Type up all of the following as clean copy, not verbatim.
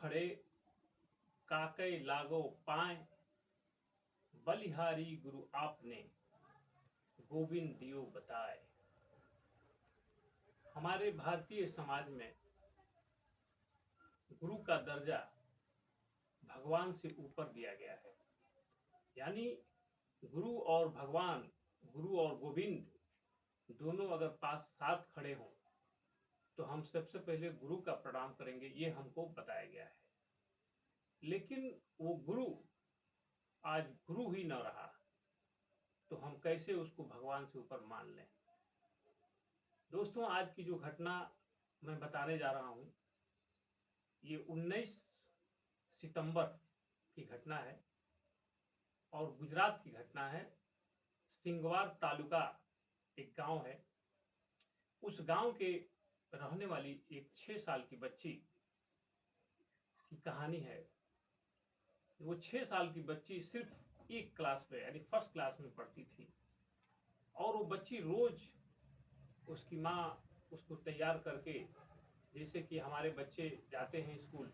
खड़े काकै लागो पाएँ, बलिहारी गुरु आपने गोविंद दियो बताए। हमारे भारतीय समाज में गुरु का दर्जा भगवान से ऊपर दिया गया है। यानी गुरु और भगवान, गुरु और गोविंद दोनों अगर पास साथ खड़े हों तो हम सबसे पहले गुरु का प्रणाम करेंगे, ये हमको बताया गया है। लेकिन वो गुरु आज गुरु ही न रहा तो हम कैसे उसको भगवान से ऊपर मान लें। दोस्तों, आज की जो घटना मैं बताने जा रहा हूँ ये 19 सितंबर की घटना है और गुजरात की घटना है। सिंगवार तालुका एक गांव है। उस गांव के रहने वाली एक 6 साल की बच्ची की कहानी है। वो 6 साल की बच्ची सिर्फ एक क्लास में यानी फर्स्ट क्लास में पढ़ती थी और वो बच्ची रोज उसकी माँ उसको तैयार करके, जैसे कि हमारे बच्चे जाते हैं स्कूल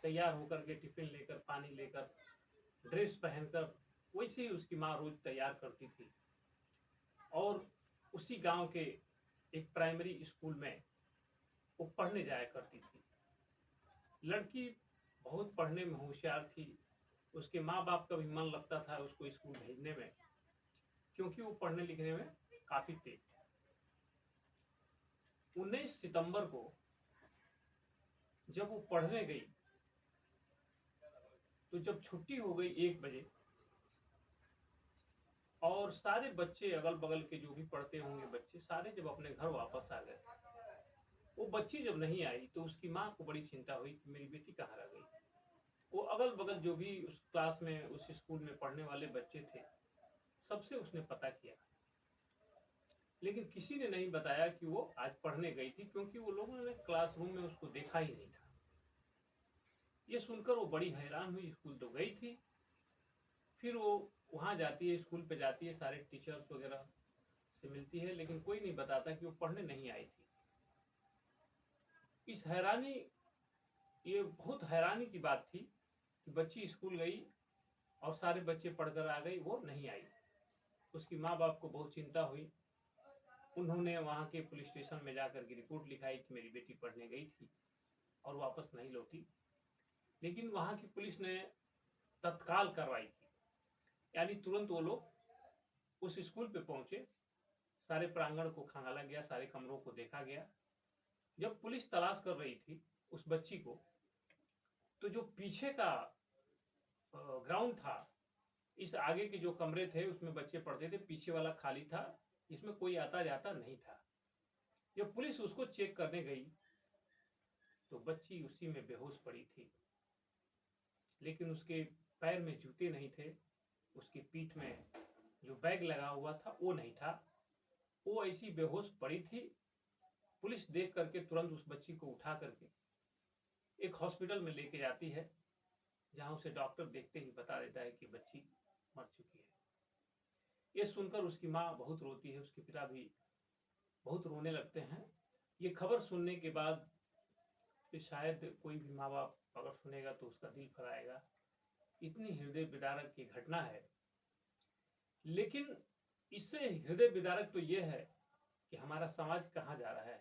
तैयार होकर के, टिफिन लेकर, पानी लेकर, ड्रेस पहनकर, वैसे ही उसकी माँ रोज तैयार करती थी। और उसी गांव के एक प्राइमरी स्कूल में वो पढ़ने जाया करती थी। लड़की बहुत पढ़ने में होशियार थी। उसके माँ बाप का भी मन लगता था उसको स्कूल भेजने में, क्योंकि वो पढ़ने लिखने में काफी तेज थी। 19 सितंबर को जब वो पढ़ने गई तो जब छुट्टी हो गई 1 बजे और सारे बच्चे, अगल बगल के जो भी पढ़ते होंगे बच्चे, सारे जब अपने घर वापस आ गए, वो बच्ची जब नहीं आई तो उसकी माँ को बड़ी चिंता हुई कि मेरी बेटी कहाँ रह गई। वो अगल बगल जो भी उस क्लास में, उस स्कूल में पढ़ने वाले बच्चे थे, सबसे उसने पता किया, लेकिन किसी ने नहीं बताया कि वो आज पढ़ने गई थी, क्योंकि वो लोगों ने क्लासरूम में उसको देखा ही नहीं था। ये सुनकर वो बड़ी हैरान हुई। स्कूल तो गई थी। फिर वो वहाँ जाती है, स्कूल पे जाती है, सारे टीचर्स वगैरह से मिलती है, लेकिन कोई नहीं बताता कि वो पढ़ने नहीं आई थी। इस हैरानी, ये बहुत हैरानी की बात थी कि बच्ची स्कूल गई और सारे बच्चे पढ़कर आ गई, वो नहीं आई। उसकी माँ बाप को बहुत चिंता हुई। उन्होंने वहाँ के पुलिस स्टेशन में जाकर के रिपोर्ट लिखाई कि मेरी बेटी पढ़ने गई थी और वापस नहीं लौटी। लेकिन वहाँ की पुलिस ने तत्काल कार्रवाई की, यानी तुरंत वो लोग उस स्कूल पे पहुंचे। सारे प्रांगण को खंगाला गया, सारे कमरों को देखा गया। जब पुलिस तलाश कर रही थी उस बच्ची को, तो जो पीछे का ग्राउंड था, इस आगे के जो कमरे थे उसमें बच्चे पढ़ते थे, पीछे वाला खाली था, इसमें कोई आता जाता नहीं था। जब पुलिस उसको चेक करने गई तो बच्ची उसी में बेहोश पड़ी थी, लेकिन उसके पैर में जूते नहीं थे, उसकी पीठ में जो बैग लगा हुआ था वो नहीं था, वो ऐसी बेहोश पड़ी थी। पुलिस देख करके तुरंत उस बच्ची को उठा करके एक हॉस्पिटल में लेके जाती है, जहां उसे डॉक्टर देखते ही बता देता है कि बच्ची मर चुकी है। ये सुनकर उसकी माँ बहुत रोती है, उसके पिता भी बहुत रोने लगते हैं। ये खबर सुनने के बाद कि शायद कोई भी माँ बाप अगर सुनेगा तो उसका दिल फराएगा। इतनी हृदय विदारक की घटना है। लेकिन इससे हृदय विदारक तो ये है कि हमारा समाज कहाँ जा रहा है।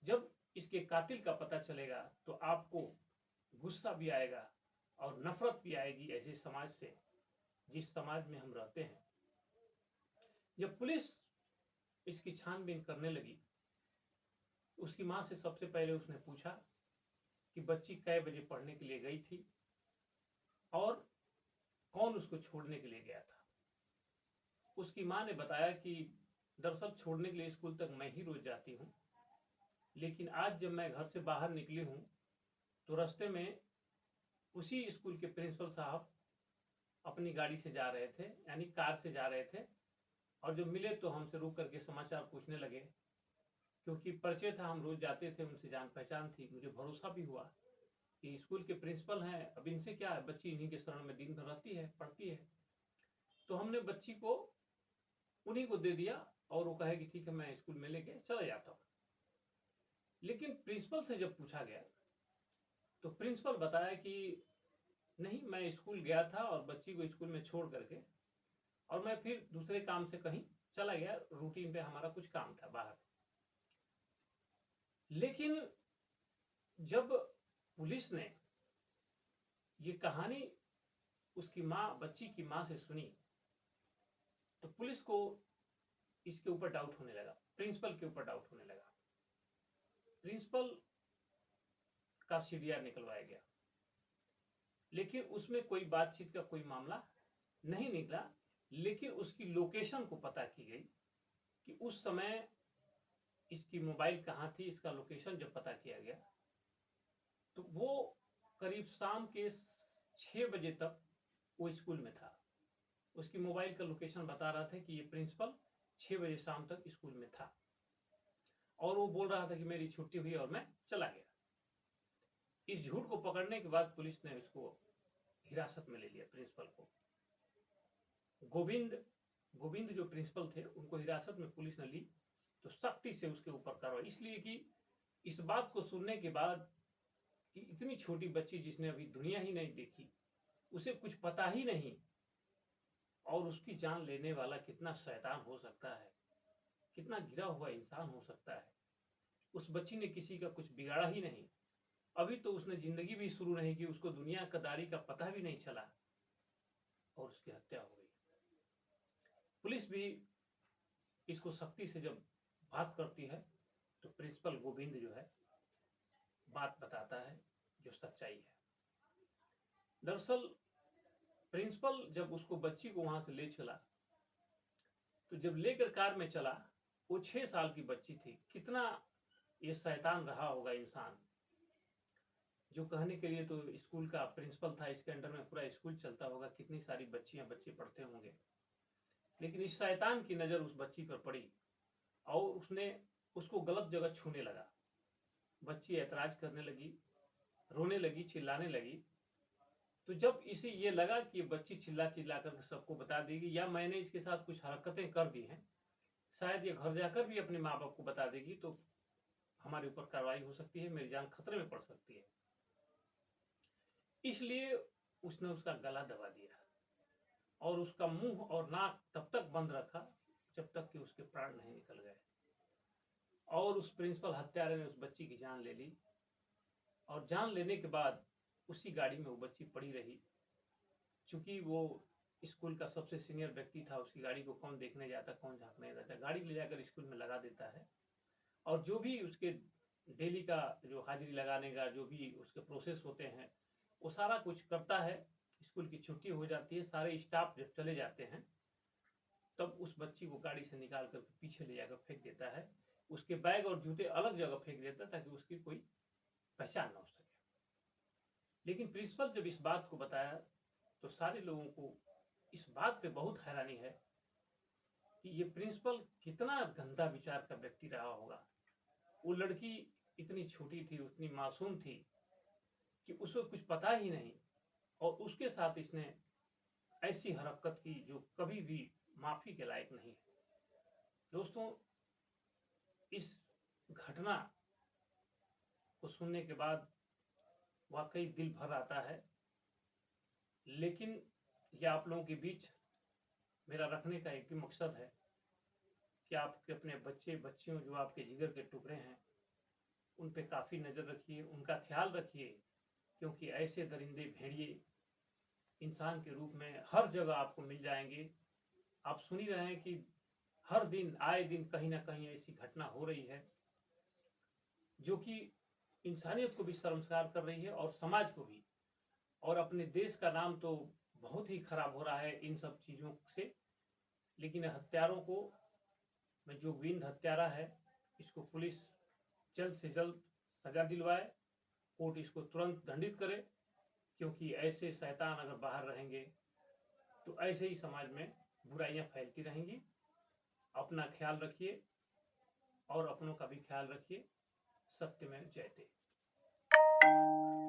जब इसके कातिल का पता चलेगा तो आपको गुस्सा भी आएगा और नफरत भी आएगी ऐसे समाज से, जिस समाज में हम रहते हैं। जब पुलिस इसकी छानबीन करने लगी, उसकी माँ से सबसे पहले उसने पूछा कि बच्ची कै बजे पढ़ने के लिए गई थी और कौन उसको छोड़ने के लिए गया था। उसकी माँ ने बताया कि दरअसल छोड़ने के लिए स्कूल तक मैं ही रोज जाती हूँ, लेकिन आज जब मैं घर से बाहर निकली हूँ तो रास्ते में उसी स्कूल के प्रिंसिपल साहब अपनी गाड़ी से जा रहे थे, यानी कार से जा रहे थे, और जब मिले तो हमसे रुक करके समाचार पूछने लगे। क्योंकि परिचय था, हम रोज जाते थे, उनसे जान पहचान थी, मुझे भरोसा भी हुआ कि स्कूल के प्रिंसिपल हैं, अब इनसे क्या है, बच्ची इन्हीं के शरण में दिन भर रहती है, पढ़ती है। तो हमने बच्ची को उन्हीं को दे दिया और वो कहे कि ठीक है, मैं स्कूल में लेके चला जाता हूँ। लेकिन प्रिंसिपल से जब पूछा गया तो प्रिंसिपल बताया कि नहीं, मैं स्कूल गया था और बच्ची को स्कूल में छोड़ करके और मैं फिर दूसरे काम से कहीं चला गया, रूटीन पे हमारा कुछ काम था बाहर। लेकिन जब पुलिस ने ये कहानी उसकी माँ, बच्ची की माँ से सुनी, तो पुलिस को इसके ऊपर डाउट होने लगा, प्रिंसिपल के ऊपर डाउट होने लगा। प्रिंसिपल का सीडीआर निकलवाया गया, लेकिन उसमें कोई बातचीत का कोई मामला नहीं निकला। लेकिन उसकी लोकेशन को पता की गई कि उस समय इसकी मोबाइल कहाँ थी, इसका लोकेशन जब पता किया गया तो वो करीब शाम के 6 बजे तक वो स्कूल में था। उसकी मोबाइल का लोकेशन बता रहा था कि ये प्रिंसिपल 6 बजे शाम तक स्कूल में था और वो बोल रहा था कि मेरी छुट्टी हुई और मैं चला गया। इस झूठ को पकड़ने के बाद पुलिस ने उसको हिरासत में ले लिया, प्रिंसिपल को। गोविंद जो प्रिंसिपल थे उनको हिरासत में पुलिस ने ली, तो सख्ती से उसके ऊपर कार्रवाई, इसलिए कि इस बात को सुनने के बाद कि इतनी छोटी बच्ची जिसने अभी दुनिया ही नहीं देखी, उसे कुछ पता ही नहीं, और उसकी जान लेने वाला कितना शैतान हो सकता है, कितना गिरा हुआ इंसान हो सकता है। उस बच्ची ने किसी का कुछ बिगाड़ा ही नहीं, अभी तो उसने जिंदगी भी शुरू नहीं की, उसको दुनियादारी का पता भी नहीं चला और उसकी हत्या हो गई। पुलिस भी इसको सख्ती से जब बात करती है तो प्रिंसिपल गोविंद जो है बात बताता है जो सच्चाई है। दरअसल प्रिंसिपल जब उसको, बच्ची को वहां से ले चला, तो जब लेकर कार में चला, वो 6 साल की बच्ची थी। कितना ये शैतान रहा होगा इंसान, जो कहने के लिए तो स्कूल का प्रिंसिपल था, इसके अंडर में पूरा स्कूल चलता होगा, कितनी सारी बच्चियां बच्चे पढ़ते होंगे, लेकिन इस शैतान की नजर उस बच्ची पर पड़ी और उसने उसको गलत जगह छूने लगा। बच्ची ऐतराज करने लगी, रोने लगी, चिल्लाने लगी। तो जब इसे ये लगा कि बच्ची चिल्ला चिल्ला कर सबको बता देगी या मैंने इसके साथ कुछ हरकतें कर दी हैं, शायद ये घर जाकर भी अपने माँ बाप को बता देगी तो हमारे ऊपर कार्रवाई हो सकती है, मेरी जान खतरे में पड़ सकती है, इसलिए उसने उसका गला दबा दिया और उसका मुंह और नाक तब तक बंद रखा जब तक कि उसके प्राण नहीं निकल गए। और उस प्रिंसिपल हत्यारे ने उस बच्ची की जान ले ली और जान लेने के बाद उसी गाड़ी में वो बच्ची पड़ी रही। चूंकि वो स्कूल का सबसे सीनियर व्यक्ति था, उसकी गाड़ी को कौन देखने जाता, कौन झांकने जाता, गाड़ी ले जाकर स्कूल में लगा देता है और जो भी उसके डेली का जो हाजिरी लगाने का जो भी उसके प्रोसेस होते हैं वो सारा कुछ करता है। स्कूल की छुट्टी हो जाती है, सारे स्टाफ जब चले जाते हैं तब उस बच्ची को गाड़ी से निकाल कर पीछे ले जाकर फेंक देता है। उसके बैग और जूते अलग जगह फेंक देता है ताकि उसकी कोई पहचान ना हो सके। लेकिन प्रिंसिपल जब इस बात को बताया तो सारे लोगों को इस बात पे बहुत हैरानी है कि ये प्रिंसिपल कितना गंदा विचार का व्यक्ति रहा होगा। वो लड़की इतनी छोटी थी, उतनी मासूम थी कि उसको कुछ पता ही नहीं और उसके साथ इसने ऐसी हरकत की जो कभी भी माफी के लायक नहीं है। दोस्तों, इस घटना को सुनने के बाद वाकई दिल भर आता है, लेकिन यह आप लोगों के बीच मेरा रखने का एक ही मकसद है कि आप अपने बच्चे बच्चियों जो आपके जिगर के टुकड़े हैं उन पे काफ़ी नज़र रखिए, उनका ख्याल रखिए, क्योंकि ऐसे दरिंदे भेड़िए इंसान के रूप में हर जगह आपको मिल जाएंगे। आप सुन ही रहे हैं कि हर दिन आए दिन कहीं ना कहीं ऐसी घटना हो रही है जो कि इंसानियत को भी शर्मसार कर रही है और समाज को भी, और अपने देश का नाम तो बहुत ही खराब हो रहा है इन सब चीज़ों से। लेकिन हत्यारों को, में जो गोविंद हत्यारा है, इसको पुलिस जल्द से जल्द सजा दिलवाए, कोर्ट इसको तुरंत दंडित करे, क्योंकि ऐसे शैतान अगर बाहर रहेंगे तो ऐसे ही समाज में बुराइयां फैलती रहेंगी। अपना ख्याल रखिए और अपनों का भी ख्याल रखिए। सत्यमेव जयते।